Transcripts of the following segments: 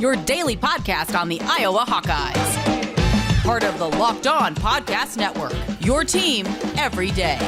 your daily podcast on the Iowa Hawkeyes. Part of the Locked On Podcast Network, your team every day.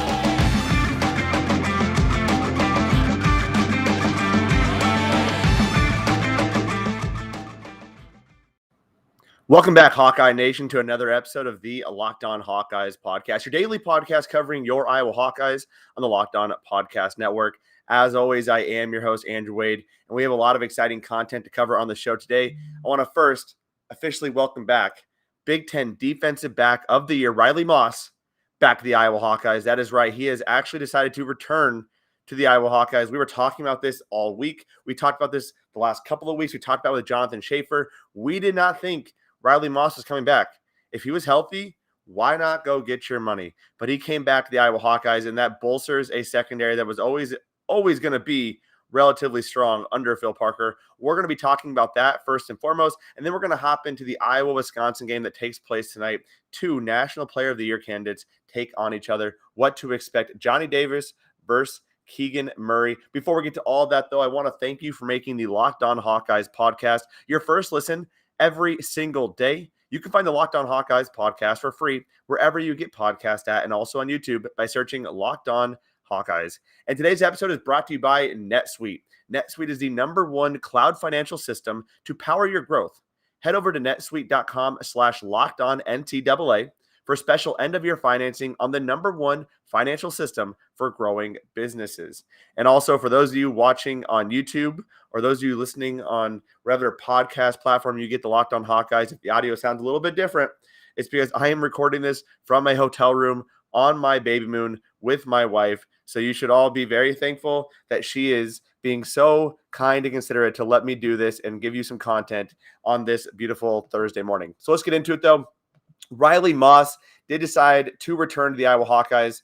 Welcome back, Hawkeye Nation, to another episode of the Locked On Hawkeyes podcast, your daily podcast covering your Iowa Hawkeyes on the Locked On Podcast Network. As always, I am your host, Andrew Wade, and we have a lot of exciting content to cover on the show today. I want to first officially welcome back Big Ten Defensive Back of the Year, Riley Moss, back to the Iowa Hawkeyes. That is right. He has actually decided to return to the Iowa Hawkeyes. We were talking about this all week. We talked about this the last couple of weeks. We talked about it with Jonathan Schaefer. We did not think Riley Moss was coming back. If he was healthy, why not go get your money? But he came back to the Iowa Hawkeyes, and that bolsters a secondary that was always going to be relatively strong under Phil Parker. We're going to be talking about that first and foremost, and then we're going to hop into the Iowa-Wisconsin game that takes place tonight. Two National Player of the Year candidates take on each other. What to expect? Johnny Davis versus Keagan Murray. Before we get to all of that, though, I want to thank you for making the Locked On Hawkeyes podcast your first listen every single day. You can find the Locked On Hawkeyes podcast for free wherever you get podcasts at, and also on YouTube by searching Locked On Hawkeyes. And today's episode is brought to you by NetSuite. NetSuite is the #1 cloud financial system to power your growth. Head over to netsuite.com/LockedOnNCAA for special end-of-year financing on the #1 financial system for growing businesses. And also for those of you watching on YouTube or those of you listening on whatever podcast platform you get the Locked On Hawkeyes, if the audio sounds a little bit different, it's because I am recording this from a hotel room on my baby moon with my wife. So you should all be very thankful that she is being so kind and considerate to let me do this and give you some content on this beautiful Thursday morning. So let's get into it, though. Riley Moss did decide to return to the Iowa Hawkeyes.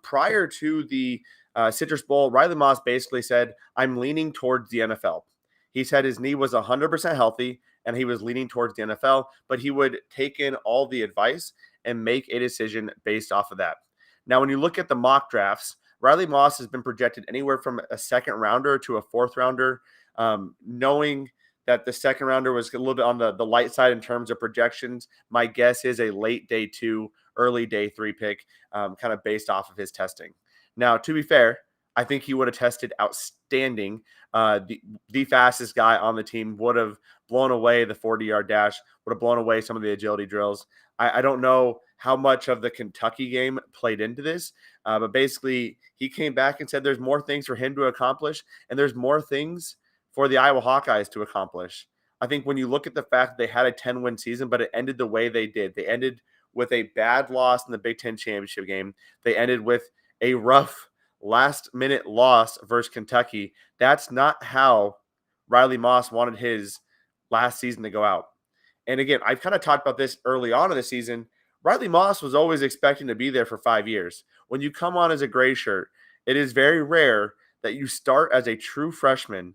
Prior to the Citrus Bowl, Riley Moss basically said, I'm leaning towards the NFL. He said his knee was 100% healthy and he was leaning towards the NFL, but he would take in all the advice and make a decision based off of that. Now, when you look at the mock drafts, Riley Moss has been projected anywhere from a second rounder to a fourth rounder, knowing that the second rounder was a little bit on the light side in terms of projections. My guess is a late day 2, early day 3 pick, kind of based off of his testing. Now, to be fair, I think he would have tested outstanding. The fastest guy on the team would have blown away the 40-yard dash, would have blown away some of the agility drills. I don't know how much of the Kentucky game played into this, but basically he came back and said there's more things for him to accomplish, and there's more things for the Iowa Hawkeyes to accomplish. I think when you look at the fact that they had a 10-win season, but it ended the way they did. They ended with a bad loss in the Big Ten championship game. They ended with a rough last-minute loss versus Kentucky. That's not how Riley Moss wanted his last season to go out. And again, I've kind of talked about this early on in the season. Riley Moss was always expecting to be there for 5 years. When you come on as a gray shirt, it is very rare that you start as a true freshman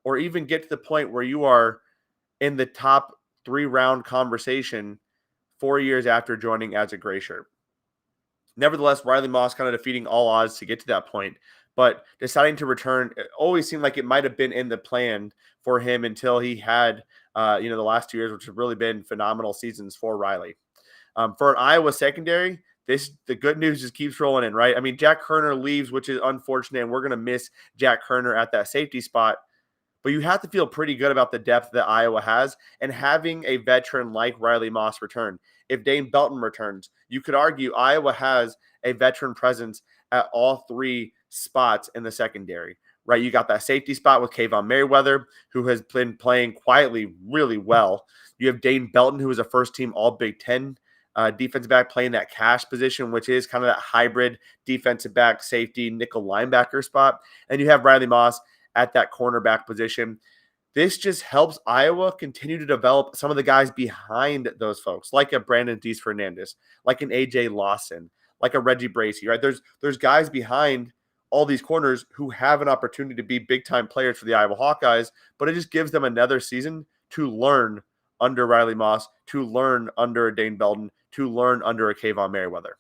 or even get to the point where you are in the top 3-round conversation 4 years after joining as a gray shirt. Nevertheless, Riley Moss kind of defeating all odds to get to that point, but deciding to return, it always seemed like it might have been in the plan for him until he had, the last 2 years, which have really been phenomenal seasons for Riley. For an Iowa secondary, the good news just keeps rolling in, right? I mean, Jack Kerner leaves, which is unfortunate, and we're going to miss Jack Kerner at that safety spot. But you have to feel pretty good about the depth that Iowa has and having a veteran like Riley Moss return. If Dane Belton returns, you could argue Iowa has a veteran presence at all 3 spots in the secondary, right? You got that safety spot with Keagan Merriweather, who has been playing quietly really well. You have Dane Belton, who is a first-team All-Big Ten defensive back playing that cash position, which is kind of that hybrid defensive back, safety, nickel linebacker spot. And you have Riley Moss at that cornerback position. This just helps Iowa continue to develop some of the guys behind those folks, like a Brandon Dees Fernandez, like an AJ Lawson, like a Reggie Bracey, right? There's guys behind all these corners who have an opportunity to be big-time players for the Iowa Hawkeyes, but it just gives them another season to learn under Riley Moss, to learn under a Dane Belton, to learn under a Keagan Merriweather.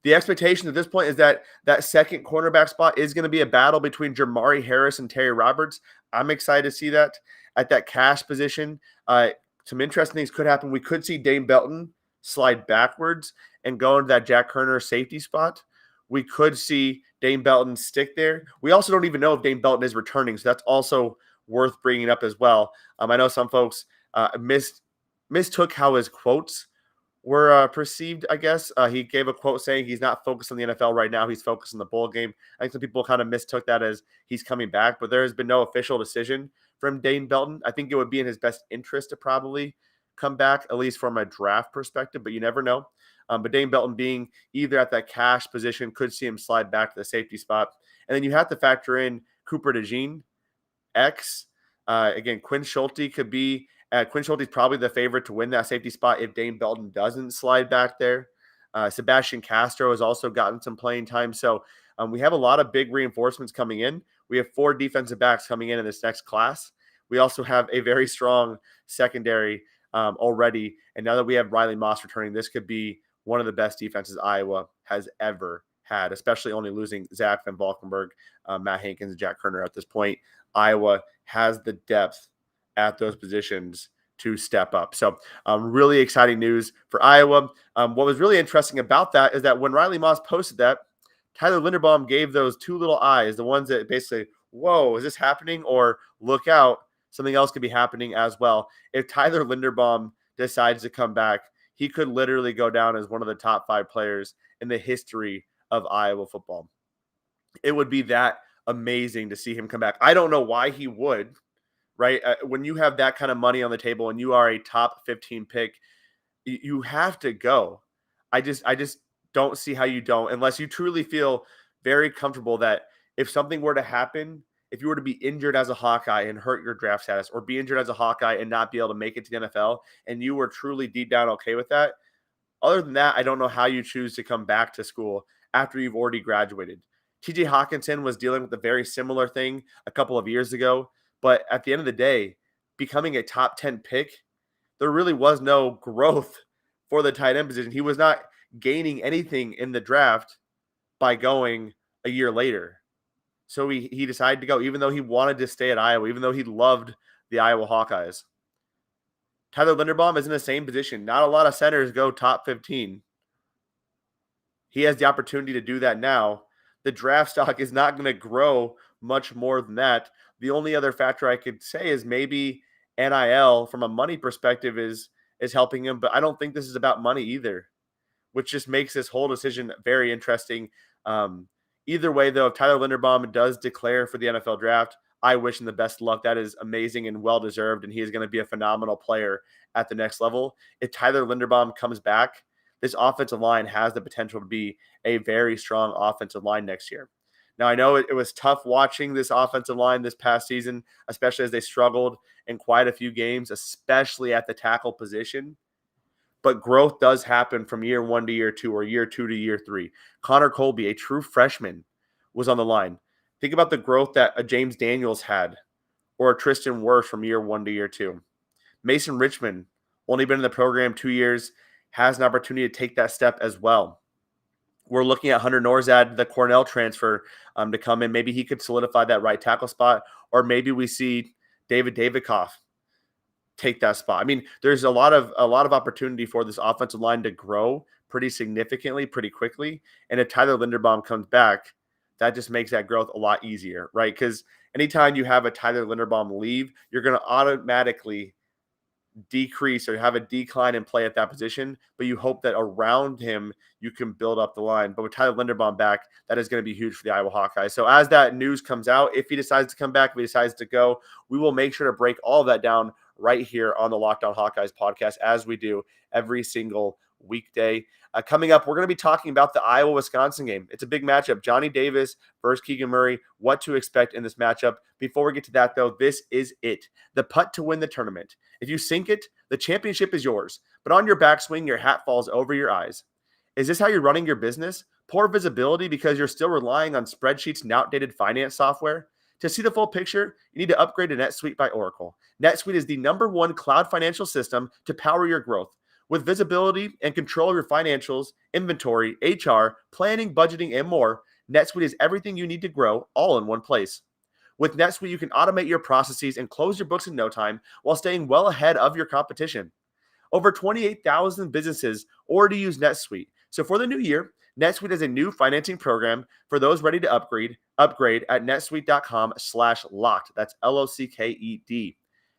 The expectation at this point is that that second cornerback spot is going to be a battle between Jamari Harris and Terry Roberts. I'm excited to see that. At that cash position, some interesting things could happen. We could see Dane Belton slide backwards and go into that Jack Kerner safety spot. We could see Dane Belton stick there. We also don't even know if Dane Belton is returning, so that's also worth bringing up as well. I know some folks mistook how his quotes were perceived, I guess. He gave a quote saying he's not focused on the NFL right now. He's focused on the bowl game. I think some people kind of mistook that as he's coming back, but there has been no official decision from Dane Belton. I think it would be in his best interest to probably come back, at least from a draft perspective, but you never know. But Dane Belton being either at that cash position could see him slide back to the safety spot. And then you have to factor in Cooper DeJean, X. Again, Quinn Schulte could be Quinn Schulte is probably the favorite to win that safety spot if Dane Belton doesn't slide back there. Sebastian Castro has also gotten some playing time. So we have a lot of big reinforcements coming in. We have 4 defensive backs coming in this next class. We also have a very strong secondary already. And now that we have Riley Moss returning, this could be one of the best defenses Iowa has ever had, especially only losing Zach Van Valkenburg, Matt Hankins, and Jack Kerner at this point. Iowa has the depth at those positions to step up. So really exciting news for Iowa. What was really interesting about that is that when Riley Moss posted that, Tyler Linderbaum gave those 2 little eyes, the ones that basically, whoa, is this happening? Or look out, something else could be happening as well. If Tyler Linderbaum decides to come back, he could literally go down as one of the top 5 players in the history of Iowa football. It would be that amazing to see him come back. I don't know why he would, right? When you have that kind of money on the table and you are a top 15 pick, you have to go. I just don't see how you don't, unless you truly feel very comfortable that if something were to happen, if you were to be injured as a Hawkeye and hurt your draft status, or be injured as a Hawkeye and not be able to make it to the NFL, and you were truly deep down okay with that, other than that, I don't know how you choose to come back to school after you've already graduated. TJ Hawkinson was dealing with a very similar thing a couple of years ago. But at the end of the day, becoming a top 10 pick, there really was no growth for the tight end position. He was not gaining anything in the draft by going a year later. So he decided to go, even though he wanted to stay at Iowa, even though he loved the Iowa Hawkeyes. Tyler Linderbaum is in the same position. Not a lot of centers go top 15. He has the opportunity to do that now. The draft stock is not going to grow much more than that. The only other factor I could say is maybe NIL from a money perspective is helping him, but I don't think this is about money either, which just makes this whole decision very interesting. Either way, though, if Tyler Linderbaum does declare for the NFL draft, I wish him the best luck. That is amazing and well-deserved, and he is going to be a phenomenal player at the next level. If Tyler Linderbaum comes back, this offensive line has the potential to be a very strong offensive line next year. Now, I know it was tough watching this offensive line this past season, especially as they struggled in quite a few games, especially at the tackle position. But growth does happen from year 1 to year 2 or year 2 to year 3. Connor Colby, a true freshman, was on the line. Think about the growth that a James Daniels had or a Tristan Wirfs from year 1 to year 2. Mason Richmond, only been in the program 2 years, has an opportunity to take that step as well. We're looking at Hunter Norzad, the Cornell transfer, to come in. Maybe he could solidify that right tackle spot, or maybe we see David Davidoff take that spot. I mean, there's a lot of opportunity for this offensive line to grow pretty significantly, pretty quickly. And if Tyler Linderbaum comes back, that just makes that growth a lot easier, right? Because anytime you have a Tyler Linderbaum leave, you're going to automatically decrease or have a decline in play at that position, but you hope that around him you can build up the line. But with Tyler Linderbaum back, that is going to be huge for the Iowa Hawkeyes. So as that news comes out, if he decides to come back, if he decides to go, we will make sure to break all of that down right here on the Locked On Hawkeyes podcast, as we do every single weekday. Coming up, we're going to be talking about the Iowa-Wisconsin game. It's a big matchup. Johnny Davis versus Keegan Murray. What to expect in this matchup. Before we get to that, though, this is it. The putt to win the tournament. If you sink it, the championship is yours. But on your backswing, your hat falls over your eyes. Is this how you're running your business? Poor visibility because you're still relying on spreadsheets and outdated finance software? To see the full picture, you need to upgrade to NetSuite by Oracle. NetSuite is the #1 cloud financial system to power your growth. With visibility and control of your financials, inventory, HR, planning, budgeting, and more, NetSuite is everything you need to grow all in one place. With NetSuite, you can automate your processes and close your books in no time while staying well ahead of your competition. Over 28,000 businesses already use NetSuite. So for the new year, NetSuite has a new financing program for those ready to upgrade at netsuite.com/locked. That's LOCKED.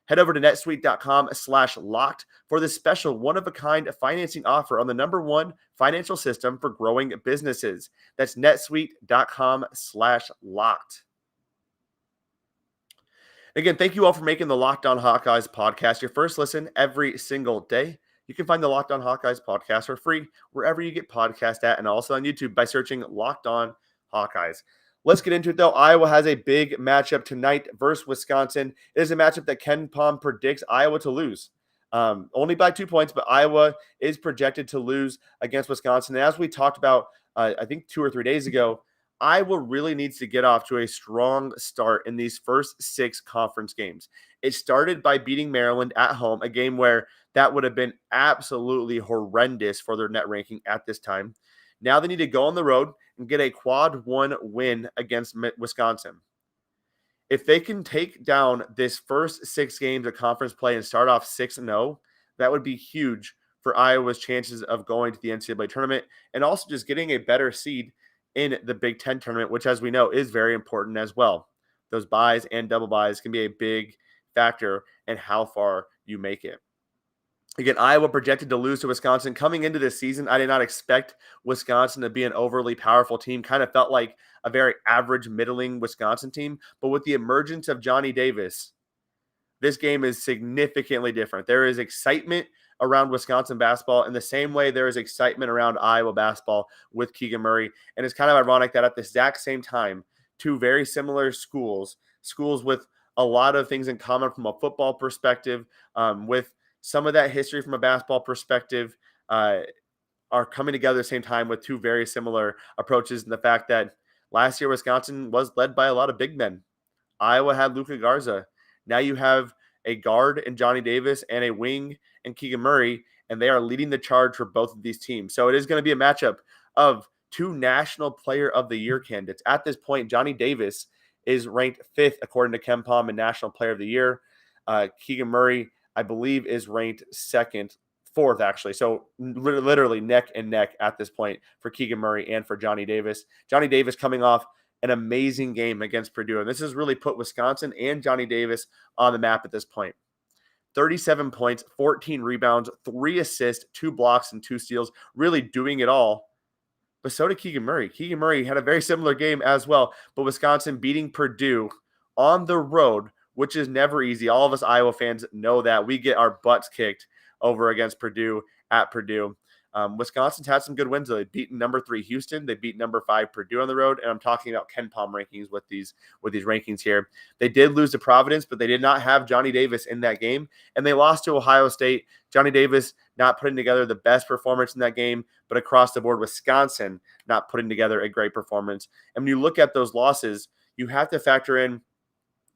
Head over to netsuite.com/locked for this special one-of-a-kind financing offer on the #1 financial system for growing businesses. That's netsuite.com/locked. Again, thank you all for making the Locked On Hawkeyes podcast your first listen every single day. You can find the Locked On Hawkeyes podcast for free wherever you get podcasts at, and also on YouTube by searching Locked On Hawkeyes. Let's get into it, though. Iowa has a big matchup tonight versus Wisconsin. It is a matchup that Ken Palm predicts Iowa to lose. Only by 2 points, but Iowa is projected to lose against Wisconsin. And as we talked about, I think 2 or 3 days ago, Iowa really needs to get off to a strong start in these first 6 conference games. It started by beating Maryland at home, a game where that would have been absolutely horrendous for their net ranking at this time. Now they need to go on the road and get a quad 1 win against Wisconsin. If they can take down this first 6 games of conference play and start off 6-0, that would be huge for Iowa's chances of going to the NCAA tournament and also just getting a better seed in the Big Ten tournament, which, as we know, is very important as well. Those buys and double buys can be a big factor in how far you make it. Again, Iowa projected to lose to Wisconsin. Coming into this season, I did not expect Wisconsin to be an overly powerful team. Kind of felt like a very average, middling Wisconsin team. But with the emergence of Johnny Davis, this game is significantly different. There is excitement around Wisconsin basketball in the same way there is excitement around Iowa basketball with Keegan Murray. And it's kind of ironic that at the exact same time, 2 very similar schools with a lot of things in common from a football perspective, with some of that history from a basketball perspective, are coming together at the same time with 2 very similar approaches. And the fact that last year Wisconsin was led by a lot of big men. Iowa had Luka Garza. Now you have a guard in Johnny Davis and a wing in Keegan Murray, and they are leading the charge for both of these teams. So it is going to be a matchup of 2 National Player of the Year candidates. At this point, Johnny Davis is ranked 5th according to Ken Palm in National Player of the Year. Keegan Murray, I believe, is ranked 4th actually. So literally neck and neck at this point for Keegan Murray and for Johnny Davis. Johnny Davis coming off an amazing game against Purdue. And this has really put Wisconsin and Johnny Davis on the map at this point. 37 points, 14 rebounds, 3 assists, 2 blocks, and 2 steals, really doing it all. But so did Keegan Murray. Keegan Murray had a very similar game as well, but Wisconsin beating Purdue on the road, which is never easy. All of us Iowa fans know that. We get our butts kicked over against Purdue at Purdue. Wisconsin's had some good wins, though. They beat number 3 Houston. They beat number 5 Purdue on the road. And I'm talking about Ken Palm rankings with these rankings here. They did lose to Providence, but they did not have Johnny Davis in that game. And they lost to Ohio State. Johnny Davis not putting together the best performance in that game, but across the board, Wisconsin not putting together a great performance. And when you look at those losses, you have to factor in,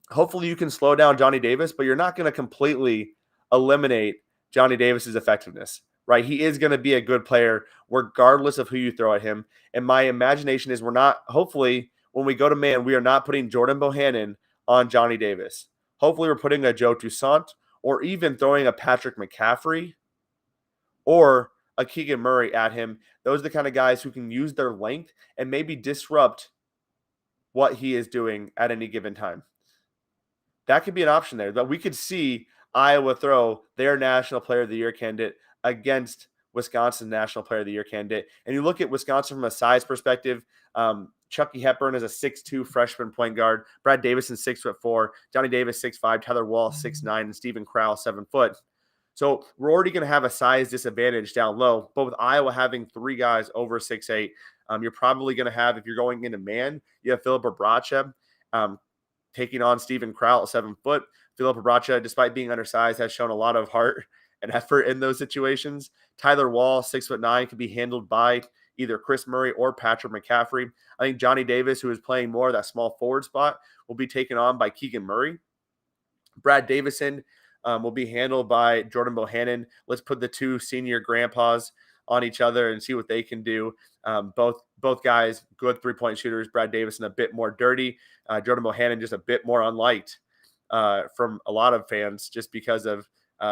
hopefully you can slow down Johnny Davis, but you're not going to completely eliminate Johnny Davis's effectiveness. Right, he is going to be a good player regardless of who you throw at him. And my imagination is hopefully, when we go to man, we are not putting Jordan Bohannon on Johnny Davis. Hopefully we're putting a Joe Toussaint or even throwing a Patrick McCaffrey or a Keegan Murray at him. Those are the kind of guys who can use their length and maybe disrupt what he is doing at any given time. That could be an option there. But we could see Iowa throw their National Player of the Year candidate against Wisconsin's National Player of the Year candidate. And you look at Wisconsin from a size perspective, Chucky Hepburn is a 6'2" freshman point guard. Brad Davison, 6'4". Johnny Davis, 6'5". Tyler Wall, 6'9". And Stephen Crowell, 7 foot. So we're already going to have a size disadvantage down low. But with Iowa having 3 guys over 6'8", you're probably going to have, if you're going into man, you have Philip Obracha taking on Stephen Crowell at 7 foot. Philip Obracha, despite being undersized, has shown a lot of heart and effort in those situations. Tyler Wall, 6'9", can be handled by either Chris Murray or Patrick McCaffrey. I think Johnny Davis, who is playing more of that small forward spot, will be taken on by Keegan Murray. Brad Davison, will be handled by Jordan Bohannon. Let's put the two senior grandpas on each other and see what they can do. Both guys, good three-point shooters. Brad Davison a bit more dirty. Jordan Bohannon just a bit more unliked from a lot of fans just because of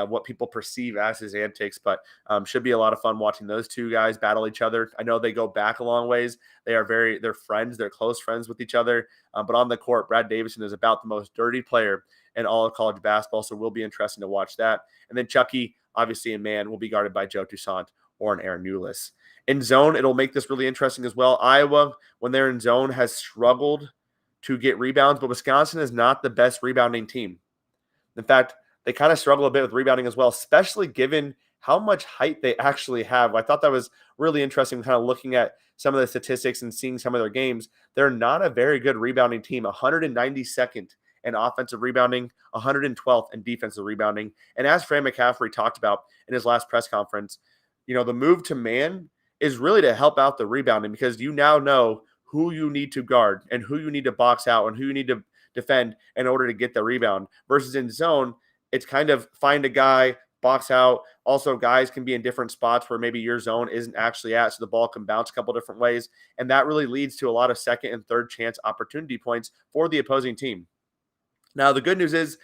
what people perceive as his antics. But should be a lot of fun watching those two guys battle each other. I know they go back a long ways. They're friends. They're close friends with each other. But on the court, Brad Davison is about the most dirty player in all of college basketball. So it will be interesting to watch that. And then Chucky, obviously in man, will be guarded by Joe Toussaint or an Aaron Newless. In zone, it'll make this really interesting as well. Iowa, when they're in zone, has struggled to get rebounds, but Wisconsin is not the best rebounding team. In fact, they kind of struggle a bit with rebounding as well, especially given how much height they actually have. I thought that was really interesting, kind of looking at some of the statistics and seeing some of their games. They're not a very good rebounding team, 192nd in offensive rebounding, 112th in defensive rebounding. And as Fran McCaffrey talked about in his last press conference, the move to man is really to help out the rebounding because you now know who you need to guard and who you need to box out and who you need to defend in order to get the rebound. Versus in zone, it's kind of find a guy, box out. Also, guys can be in different spots where maybe your zone isn't actually at, so the ball can bounce a couple different ways. And that really leads to a lot of second and third chance opportunity points for the opposing team. Now, the good news is,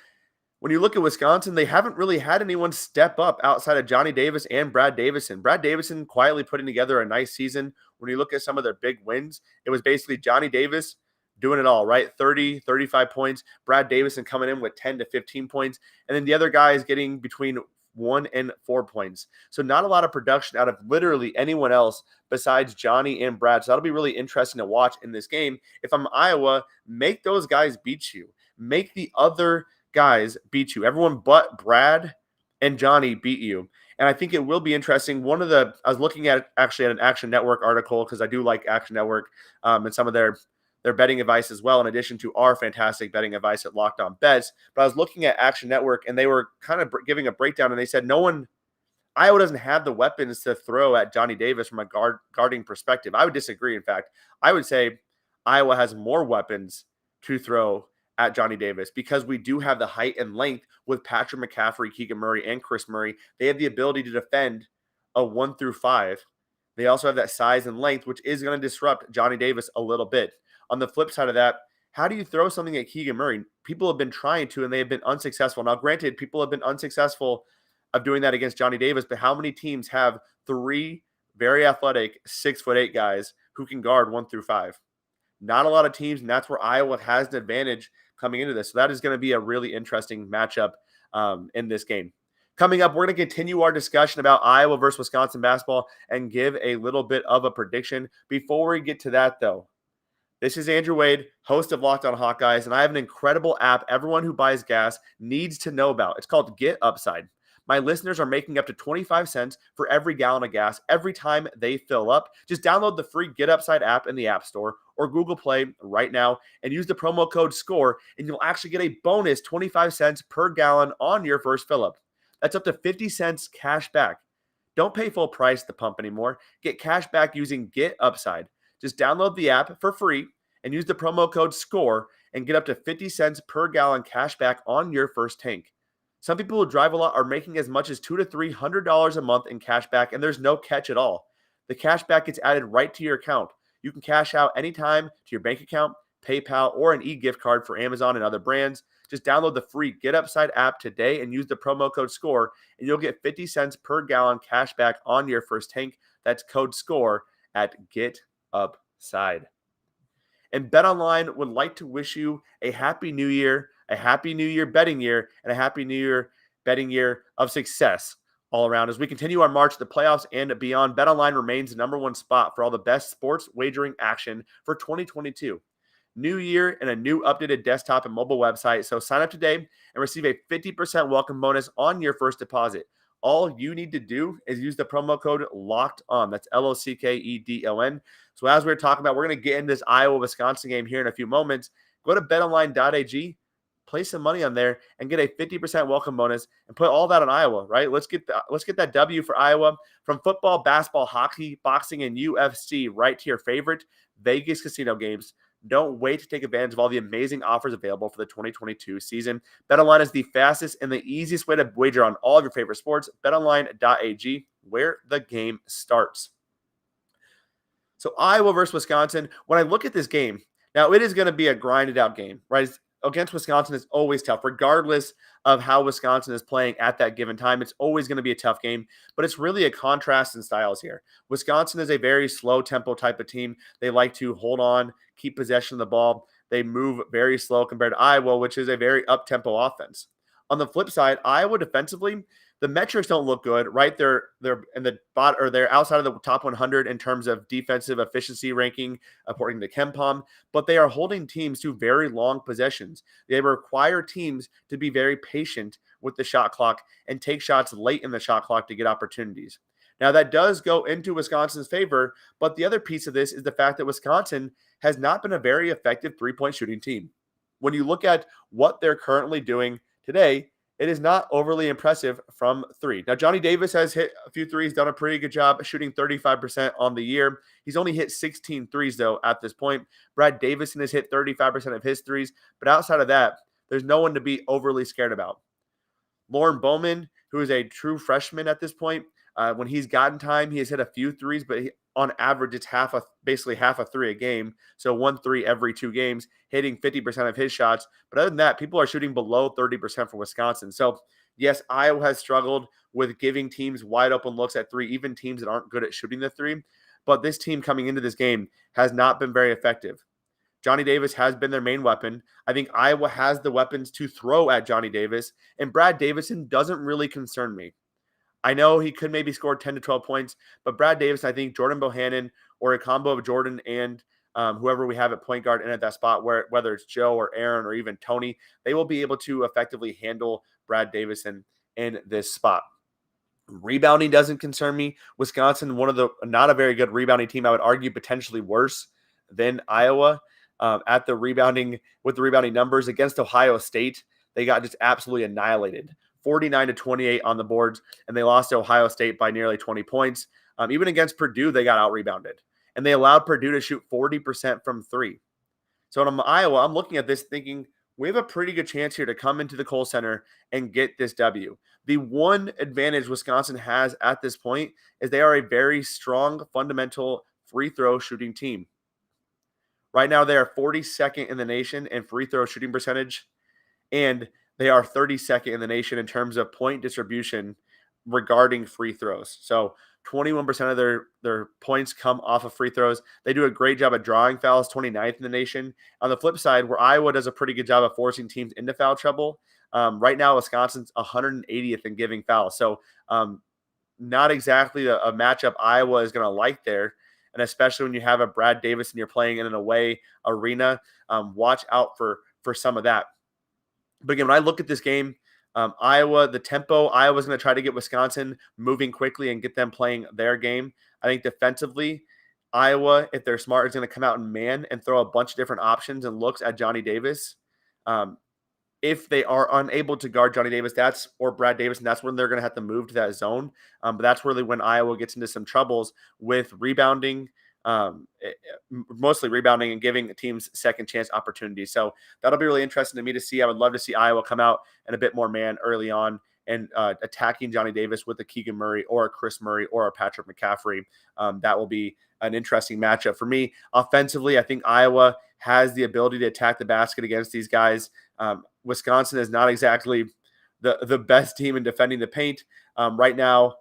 when you look at Wisconsin, they haven't really had anyone step up outside of Johnny Davis and Brad Davison. Brad Davison quietly putting together a nice season. When you look at some of their big wins, it was basically Johnny Davis doing it all, right? 30, 35 points. Brad Davison coming in with 10 to 15 points. And then the other guy is getting between 1 and 4 points. So not a lot of production out of literally anyone else besides Johnny and Brad. So that'll be really interesting to watch in this game. If I'm Iowa, make those guys beat you. Make the other guys beat you. Everyone but Brad and Johnny beat you. And I think it will be interesting. I was looking at actually at an Action Network article because I do like Action Network and some of their betting advice as well, in addition to our fantastic betting advice at Locked On Bets. But I was looking at Action Network and they were kind of giving a breakdown and they said Iowa doesn't have the weapons to throw at Johnny Davis from a guarding perspective. I would disagree. In fact, I would say Iowa has more weapons to throw at Johnny Davis because we do have the height and length with Patrick McCaffrey, Keegan Murray, and Chris Murray. They have the ability to defend a 1 through 5. They also have that size and length, which is going to disrupt Johnny Davis a little bit. On the flip side of that, how do you throw something at Keegan Murray? People have been trying to, and they have been unsuccessful. Now, granted, people have been unsuccessful of doing that against Johnny Davis, but how many teams have 3 very athletic 6'8" guys who can guard 1 through 5? Not a lot of teams, and that's where Iowa has an advantage coming into this. So that is going to be a really interesting matchup in this game. Coming up, we're going to continue our discussion about Iowa versus Wisconsin basketball and give a little bit of a prediction. Before we get to that, though, this is Andrew Wade, host of Locked On Hawkeyes, and I have an incredible app everyone who buys gas needs to know about. It's called Get Upside. My listeners are making up to 25 cents for every gallon of gas every time they fill up. Just download the free Get Upside app in the App Store or Google Play right now and use the promo code SCORE, and you'll actually get a bonus 25 cents per gallon on your first fill up. That's up to 50 cents cash back. Don't pay full price at the pump anymore. Get cash back using Get Upside. Just download the app for free and use the promo code SCORE and get up to 50 cents per gallon cash back on your first tank. Some people who drive a lot are making as much as $200 to $300 a month in cash back, and there's no catch at all. The cash back gets added right to your account. You can cash out anytime to your bank account, PayPal, or an e-gift card for Amazon and other brands. Just download the free Get Upside app today and use the promo code SCORE, and you'll get 50 cents per gallon cash back on your first tank. That's code SCORE at Get Upside. And BetOnline would like to wish you a happy new year, a happy new year betting year, and a happy new year betting year of success all around. As we continue our march to the playoffs and beyond, BetOnline remains the number one spot for all the best sports wagering action for 2022. New year and a new updated desktop and mobile website. So sign up today and receive a 50% welcome bonus on your first deposit. All you need to do is use the promo code LOCKEDON. That's LOCKEDON. So as we were talking about, we're going to get into this Iowa-Wisconsin game here in a few moments. Go to betonline.ag, place some money on there, and get a 50% welcome bonus and put all that on Iowa, right? Let's get that W for Iowa. From football, basketball, hockey, boxing, and UFC right to your favorite Vegas casino games. Don't wait to take advantage of all the amazing offers available for the 2022 season. BetOnline is the fastest and the easiest way to wager on all of your favorite sports. BetOnline.ag, where the game starts. So Iowa versus Wisconsin, when I look at this game, now it is going to be a grinded out game, right? Against Wisconsin is always tough, regardless of how Wisconsin is playing at that given time. It's always going to be a tough game, but it's really a contrast in styles here. Wisconsin is a very slow tempo type of team. They like to hold on, keep possession of the ball. They move very slow compared to Iowa, which is a very up tempo offense. On the flip side, Iowa defensively, the metrics don't look good, right? They're in the bot, or they're outside of the top 100 in terms of defensive efficiency ranking, according to KenPom, but they are holding teams to very long possessions. They require teams to be very patient with the shot clock and take shots late in the shot clock to get opportunities. Now, that does go into Wisconsin's favor, but the other piece of this is the fact that Wisconsin has not been a very effective three-point shooting team. When you look at what they're currently doing today, it is not overly impressive from three. Now, Johnny Davis has hit a few threes, done a pretty good job shooting 35% on the year. He's only hit 16 threes, though, at this point. Brad Davison has hit 35% of his threes. But outside of that, there's no one to be overly scared about. Lauren Bowman, who is a true freshman at this point, when he's gotten time, he has hit a few threes, but on average, it's basically half a three a game. So 1 3 every 2 games, hitting 50% of his shots. But other than that, people are shooting below 30% for Wisconsin. So yes, Iowa has struggled with giving teams wide open looks at three, even teams that aren't good at shooting the three. But this team coming into this game has not been very effective. Johnny Davis has been their main weapon. I think Iowa has the weapons to throw at Johnny Davis, and Brad Davison doesn't really concern me. I know he could maybe score 10 to 12 points, but Brad Davis, I think Jordan Bohannon, or a combo of Jordan and whoever we have at point guard and at that spot, whether it's Joe or Aaron or even Tony, they will be able to effectively handle Brad Davison in this spot. Rebounding doesn't concern me. Wisconsin, not a very good rebounding team. I would argue potentially worse than Iowa with the rebounding numbers. Against Ohio State, they got just absolutely annihilated. 49-28 on the boards, and they lost to Ohio State by nearly 20 points. Even against Purdue, they got out-rebounded, and they allowed Purdue to shoot 40% from three. So in Iowa, I'm looking at this thinking, we have a pretty good chance here to come into the Kohl Center and get this W. The one advantage Wisconsin has at this point is they are a very strong, fundamental free throw shooting team. Right now, they are 42nd in the nation in free throw shooting percentage, and they are 32nd in the nation in terms of point distribution regarding free throws. So 21% of their points come off of free throws. They do a great job at drawing fouls, 29th in the nation. On the flip side, where Iowa does a pretty good job of forcing teams into foul trouble, right now Wisconsin's 180th in giving fouls. So not exactly a matchup Iowa is going to like there. And especially when you have a Brad Davis and you're playing in an away arena, watch out for some of that. But again, when I look at this game, Iowa's going to try to get Wisconsin moving quickly and get them playing their game. I think defensively, Iowa, if they're smart, is going to come out and man and throw a bunch of different options and looks at Johnny Davis. If they are unable to guard Johnny Davis, or Brad Davis, and that's when they're going to have to move to that zone. But that's really when Iowa gets into some troubles with rebounding, mostly rebounding and giving teams second chance opportunities. So that'll be really interesting to me to see. I would love to see Iowa come out and a bit more man early on and attacking Johnny Davis with a Keagan Murray or a Chris Murray or a Patrick McCaffrey. That will be an interesting matchup for me. Offensively, I think Iowa has the ability to attack the basket against these guys. Wisconsin is not exactly the best team in defending the paint. Right now,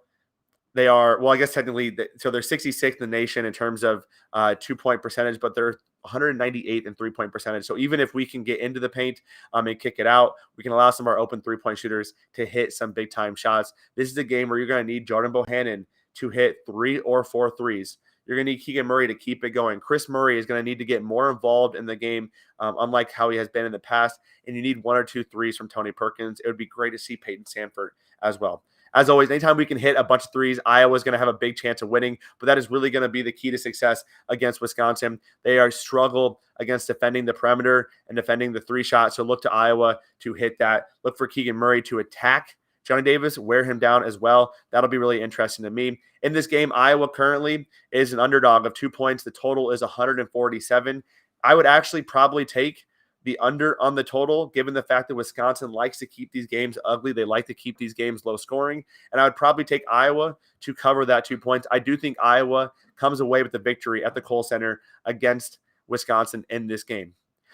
they are, well, I guess technically, so they're 66th in the nation in terms of 2-point percentage, but they're 198 in 3-point percentage. So even if we can get into the paint and kick it out, we can allow some of our open 3-point shooters to hit some big-time shots. This is a game where you're going to need Jordan Bohannon to hit 3 or 4 threes. You're going to need Keegan Murray to keep it going. Chris Murray is going to need to get more involved in the game, unlike how he has been in the past. And you need 1 or 2 threes from Tony Perkins. It would be great to see Peyton Sanford as well. As always, anytime we can hit a bunch of threes, Iowa's going to have a big chance of winning. But that is really going to be the key to success against Wisconsin. They are struggle against defending the perimeter and defending the 3 shots. So look to Iowa to hit that. Look for Keegan Murray to attack Johnny Davis, wear him down as well. That'll be really interesting to me. In this game, Iowa currently is an underdog of 2 points. The total is 147. I would actually probably take the under on the total, given the fact that Wisconsin likes to keep these games ugly. They like to keep these games low scoring. And I would probably take Iowa to cover that 2 points. I do think Iowa comes away with the victory at the Kohl Center against Wisconsin in this game.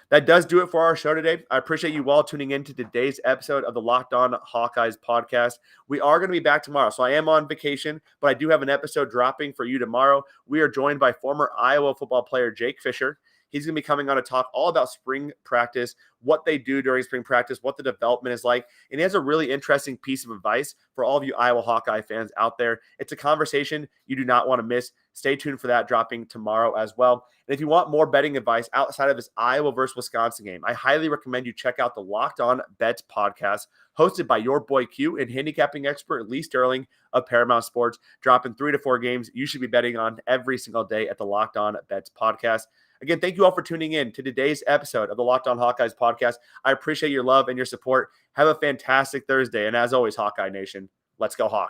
That does do it for our show today. I appreciate you all tuning in to today's episode of the Locked On Hawkeyes podcast. We are going to be back tomorrow. So I am on vacation, but I do have an episode dropping for you tomorrow. We are joined by former Iowa football player Jake Fisher. He's going to be coming on to talk all about spring practice, what they do during spring practice, what the development is like. And he has a really interesting piece of advice for all of you Iowa Hawkeye fans out there. It's a conversation you do not want to miss. Stay tuned for that, dropping tomorrow as well. And if you want more betting advice outside of this Iowa versus Wisconsin game, I highly recommend you check out the Locked On Bets podcast, hosted by your boy Q and handicapping expert Lee Sterling of Paramount Sports, dropping 3 to 4 games you should be betting on every single day at the Locked On Bets podcast. Again, thank you all for tuning in to today's episode of the Locked On Hawkeyes podcast. I appreciate your love and your support. Have a fantastic Thursday. And as always, Hawkeye Nation, let's go Hawks.